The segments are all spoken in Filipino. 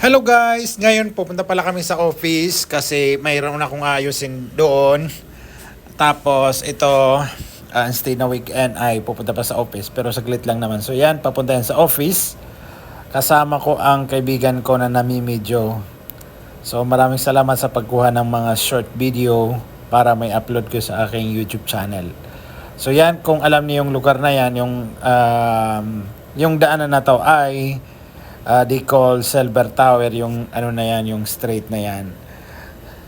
Hello guys! Ngayon pupunta pala kami sa office kasi mayroon akong ayusin doon. Tapos ito, stay na weekend ay pupunta pa sa office pero saglit lang naman. So yan, papunta yan sa office. Kasama ko ang kaibigan ko na namimidyo. So maraming salamat sa pagkuha ng mga short video para may upload ko sa aking YouTube channel. So yan, kung alam niyo yung lugar na yan, yung daanan na to ay they call Silver Tower, yung ano na yan, yung straight na yan.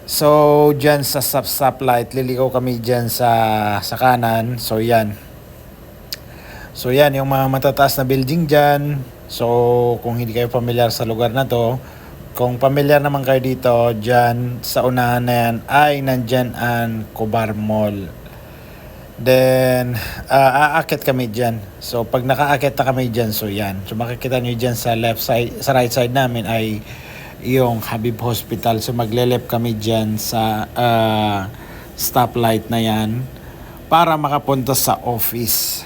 So dyan sa stoplight, liligaw kami dyan sa kanan. So yan, yung mga matataas na building dyan. So kung hindi kayo familiar sa lugar na to, kung familiar naman kayo dito, dyan sa unahan na yan ay nandyan ang Cobar Mall. Then, aakit kami dyan. So, pag nakaakit na kami dyan, so yan. So, makikita nyo dyan sa left side, sa right side namin ay yung Habib Hospital. So, magle-left kami dyan sa stoplight na yan para makapunta sa office.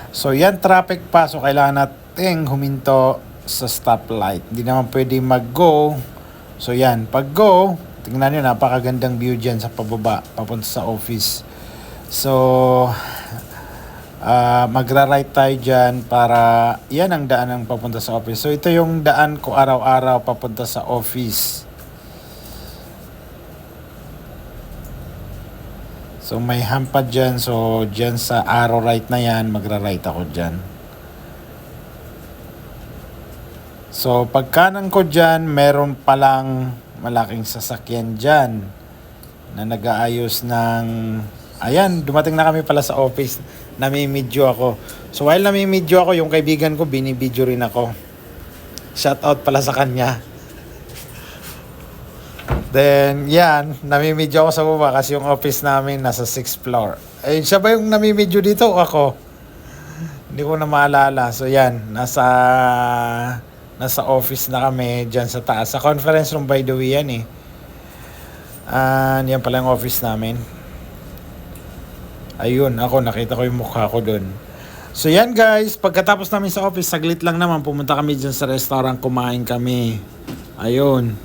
So, yan traffic pa. So, kailangan natin huminto sa stoplight. Hindi naman pwede mag-go. So, yan. Pag-go, tingnan nyo, napakagandang view dyan sa pababa, papunta sa office. So, magra-right tayo dyan para, yan ang daan ang papunta sa office. So, ito yung daan ko araw-araw papunta sa office. So, may hampa dyan. So, dyan sa arrow right na yan, magra-right ako dyan. So, pagkanan ko dyan, meron palang malaking sasakyan dyan na nag-aayos ng... Ayan, dumating na kami pala sa office. Namimidyo ako. So while namimidyo ako, yung kaibigan ko, binibidyo rin ako. Shout out pala sa kanya. Then, yan, namimidyo ako sa baba kasi yung office namin nasa 6th floor. Ay, siya ba yung namimidyo dito o ako? Hindi ko na maalala. So yan, nasa office na kami dyan sa taas. Sa conference room by the way yan eh. Yan pala yung office namin. Ayun, nakita ko yung mukha ko dun. So yan guys, pagkatapos namin sa office, saglit lang naman, pumunta kami dyan sa restaurant, kumain kami. Ayun.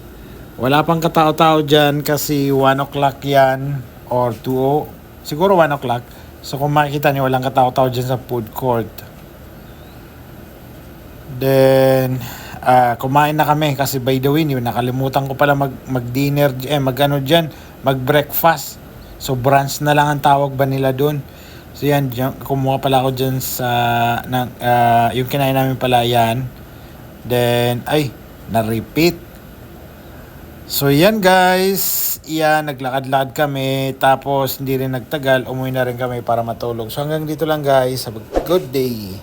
Wala pang katao-tao dyan kasi 1 o'clock yan or 2 siguro 1 o'clock. So kung makikita niyo, walang katao-tao dyan sa food court. Then, kumain na kami kasi by the way, nakalimutan ko pala mag-dinner, mag-breakfast. So, brunch na lang ang tawag ba nila dun. So, yan, kumuha pala ako dyan sa, yung kinain namin pala yan. Then, na-repeat. So, yan guys, naglakad-lakad kami, tapos hindi rin nagtagal, umuwi na rin kami para matulog. So, hanggang dito lang guys, have a good day.